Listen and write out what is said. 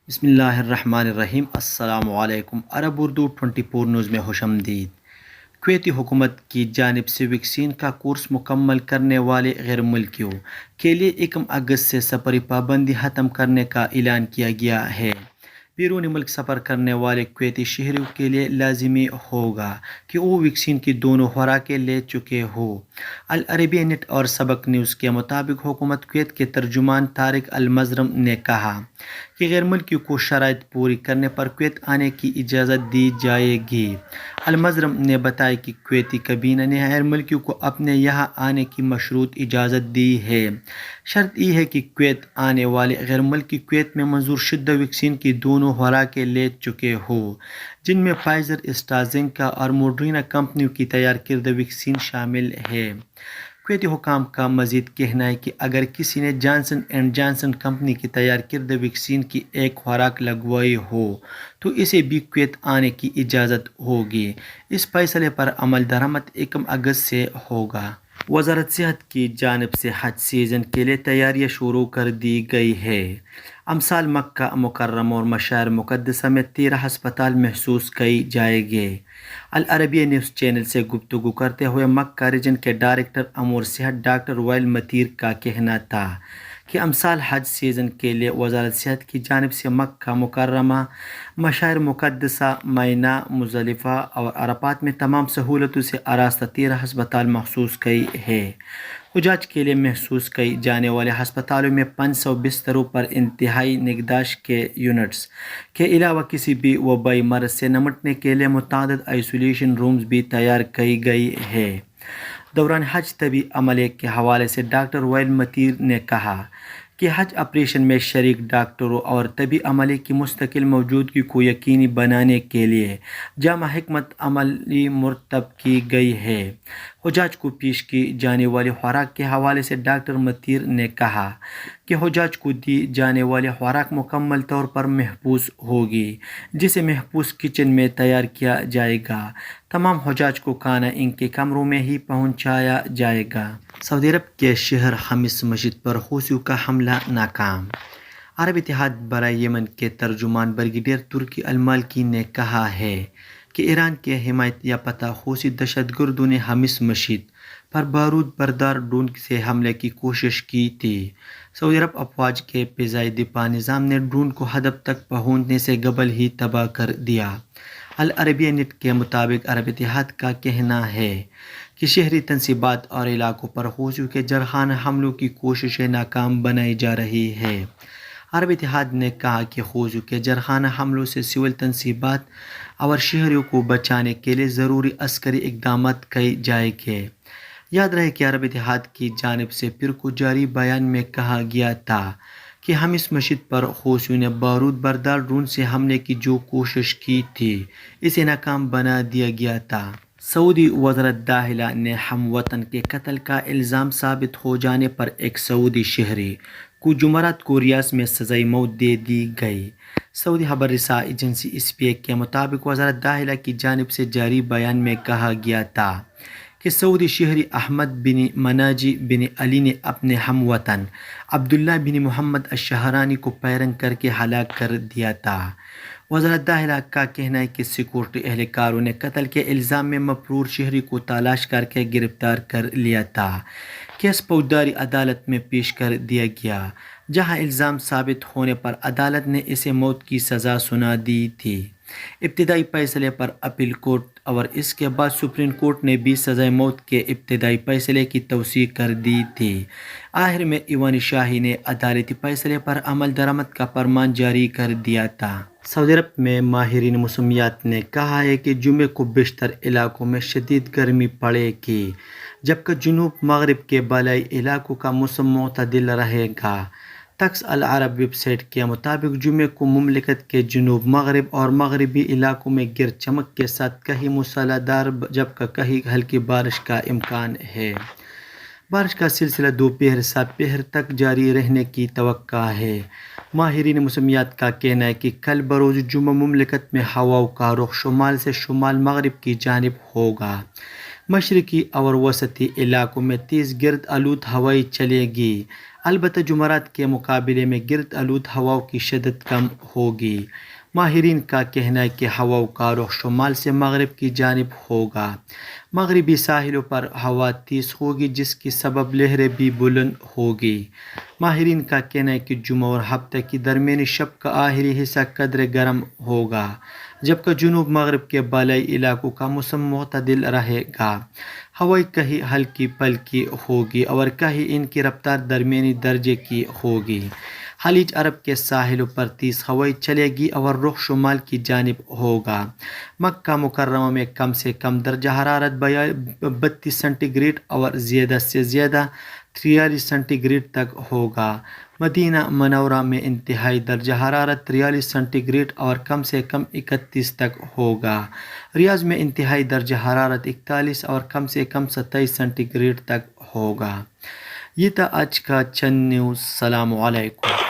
بسم اللہ الرحمن الرحیم۔ السلام علیکم۔ عرب اردو 24 نیوز میں خوش آمدید۔ کویتی حکومت کی جانب سے ویکسین کا کورس مکمل کرنے والے غیر ملکیوں کے لیے 1 اگست سے سفری پابندی ختم کرنے کا اعلان کیا گیا ہے۔ بیرون ملک سفر کرنے والے کویتی شہریوں کے لیے لازمی ہوگا کہ وہ ویکسین کی دونوں خوراکیں لے چکے ہوں۔ العربیہ نیٹ اور سبق نیوز کے مطابق حکومت کویت کے ترجمان طارق المظرم نے کہا کہ غیر ملکیوں کو شرائط پوری کرنے پر کویت آنے کی اجازت دی جائے گی۔ المظرم نے بتایا کہ کویتی کابینہ نے غیر ملکیوں کو اپنے یہاں آنے کی مشروط اجازت دی ہے۔ شرط یہ ہے کہ کویت آنے والے غیر ملکی کویت میں منظور شدہ ویکسین کی دونوں خوراکیں لے چکے ہوں، جن میں فائزر، اسٹرازینکا اور موڈرنا کمپنیوں کی تیار کردہ ویکسین شامل ہے۔ کویتی حکام کا مزید کہنا ہے کہ اگر کسی نے جانسن اینڈ جانسن کمپنی کی تیار کردہ ویکسین کی ایک خوراک لگوائی ہو تو اسے بھی کویت آنے کی اجازت ہوگی۔ اس فیصلے پر عمل درآمد 1 اگست سے ہوگا۔ وزارت صحت کی جانب سے حج سیزن کے لیے تیاریاں شروع کر دی گئی ہیں۔ امسال مکہ مکرمہ اور مشاعر مقدسہ میں 13 ہسپتال محسوس کیے جائیں گے۔ العربیہ نیوز چینل سے گفتگو کرتے ہوئے مکہ ریجن کے ڈائریکٹر امور صحت ڈاکٹر وائل متیر کا کہنا تھا کہ امسال حج سیزن کے لیے وزارت صحت کی جانب سے مکہ مکرمہ، مشاعر مقدسہ، مینا، مزدلفہ اور عرفات میں تمام سہولتوں سے آراستہ 13 ہسپتال مخصوص کیے ہیں۔ حجاج کے لیے محسوس کیے جانے والے ہسپتالوں میں 500 بستروں پر انتہائی نگہداشت کے یونٹس کے علاوہ کسی بھی وبائی مرض سے نمٹنے کے لیے متعدد آئسولیشن رومز بھی تیار کیے گئے ہیں۔ دوران حج طبی عملے کے حوالے سے ڈاکٹر وائل متیر نے کہا کہ حج آپریشن میں شریک ڈاکٹروں اور طبی عملے کی مستقل موجودگی کو یقینی بنانے کے لیے جامع حکمت عملی مرتب کی گئی ہے۔ حجاج کو پیش کی جانے والی خوراک کے حوالے سے ڈاکٹر متیر نے کہا کہ حجاج کو دی جانے والی خوراک مکمل طور پر محفوظ ہوگی، جسے محفوظ کچن میں تیار کیا جائے گا۔ تمام حجاج کو کھانا ان کے کمروں میں ہی پہنچایا جائے گا۔ سعودی عرب کے شہر حمص مسجد پر حوثیوں کا حملہ ناکام۔ عرب اتحاد برائے یمن کے ترجمان بریگیڈیئر ترکی المالکی نے کہا ہے کہ ایران کے حمایت یافتہ حوثی دہشت گردوں نے حمص مسجد پر بارود بردار ڈرون سے حملے کی کوشش کی تھی۔ سعودی عرب افواج کے فضائی دفاع نظام نے ڈرون کو ہدف تک پہنچنے سے قبل ہی تباہ کر دیا۔ العربیہ نیٹ کے مطابق عرب اتحاد کا کہنا ہے کہ شہری تنصیبات اور علاقوں پر حوثیوں کے جارحانہ حملوں کی کوششیں ناکام بنائی جا رہی ہیں۔ عرب اتحاد نے کہا کہ حوثیوں کے جارحانہ حملوں سے سول تنصیبات اور شہریوں کو بچانے کے لیے ضروری عسکری اقدامات کیے جائیں گے۔ یاد رہے کہ عرب اتحاد کی جانب سے پیر کو جاری بیان میں کہا گیا تھا کہ حمص مسجد پر حوثیوں نے بارود بردار ڈرون سے حملے کی جو کوشش کی تھی اسے ناکام بنا دیا گیا تھا۔ سعودی وزارت داخلہ نے ہم وطن کے قتل کا الزام ثابت ہو جانے پر ایک سعودی شہری کو جمعرات کو ریاض میں سزائے موت دے دی گئی۔ سعودی خبر رساں ایجنسی اسپیک کے مطابق وزارت داخلہ کی جانب سے جاری بیان میں کہا گیا تھا کہ سعودی شہری احمد بن مناجی بن علی نے اپنے ہم وطن عبداللہ بن محمد الشہرانی کو پیرنگ کر کے ہلاک کر دیا تھا۔ وزارت داخلہ کا کہنا ہے کہ سیکورٹی اہلکاروں نے قتل کے الزام میں مفرور شہری کو تلاش کر کے گرفتار کر لیا تھا۔ کیس فوجداری عدالت میں پیش کر دیا گیا، جہاں الزام ثابت ہونے پر عدالت نے اسے موت کی سزا سنا دی تھی۔ ابتدائی فیصلے پر اپیل کورٹ اور اس کے بعد سپریم کورٹ نے بھی سزائے موت کے ابتدائی فیصلے کی توثیق کر دی تھی۔ آخر میں ایوان شاہی نے عدالتی فیصلے پر عمل درآمد کا فرمان جاری کر دیا تھا۔ سعودی عرب میں ماہرین موسمیات نے کہا ہے کہ جمعے کو بیشتر علاقوں میں شدید گرمی پڑے گی، جبکہ جنوب مغرب کے بالائی علاقوں کا موسم معتدل رہے گا۔ طقس العرب ویب سائٹ کے مطابق جمعے کو مملکت کے جنوب مغرب اور مغربی علاقوں میں گرج چمک کے ساتھ کہیں موسلا دھار جبکہ کہیں ہلکی بارش کا امکان ہے۔ بارش کا سلسلہ دوپہر سے پہر تک جاری رہنے کی توقع ہے۔ ماہرین موسمیات کا کہنا ہے کہ کل بروز جمعہ مملکت میں ہواؤں کا رخ شمال سے شمال مغرب کی جانب ہوگا۔ مشرقی اور وسطی علاقوں میں تیز گرد آلود ہوائیں چلے گی۔ البتہ جمعرات کے مقابلے میں گرد آلود ہواؤں کی شدت کم ہوگی۔ ماہرین کا کہنا ہے کہ ہواؤں کا رخ شمال سے مغرب کی جانب ہوگا۔ مغربی ساحلوں پر ہوا تیز ہوگی جس کے سبب لہریں بھی بلند ہوگی۔ ماہرین کا کہنا ہے کہ جمعہ اور ہفتہ کی درمیانی شب کا آخری حصہ قدرے گرم ہوگا، جبکہ جنوب مغرب کے بالائی علاقوں کا موسم معتدل رہے گا۔ ہوائیں کہیں ہلکی پھلکی ہوگی اور کہیں ان کی رفتار درمیانی درجے کی ہوگی۔ خلیج عرب کے ساحلوں پر تیز ہوائیں چلے گی اور رخ شمال کی جانب ہوگا۔ مکہ مکرمہ میں کم سے کم درجہ حرارت 32 سینٹی گریڈ اور زیادہ سے زیادہ 43 سینٹی گریڈ تک ہوگا۔ مدینہ منورہ میں انتہائی درجہ حرارت 43 سینٹی گریڈ اور کم سے کم 31 تک ہوگا۔ ریاض میں انتہائی درجہ حرارت 41 اور کم سے کم 27 سینٹی گریڈ تک ہوگا۔ یہ تھا آج کا چند نیوز۔ السلام علیکم۔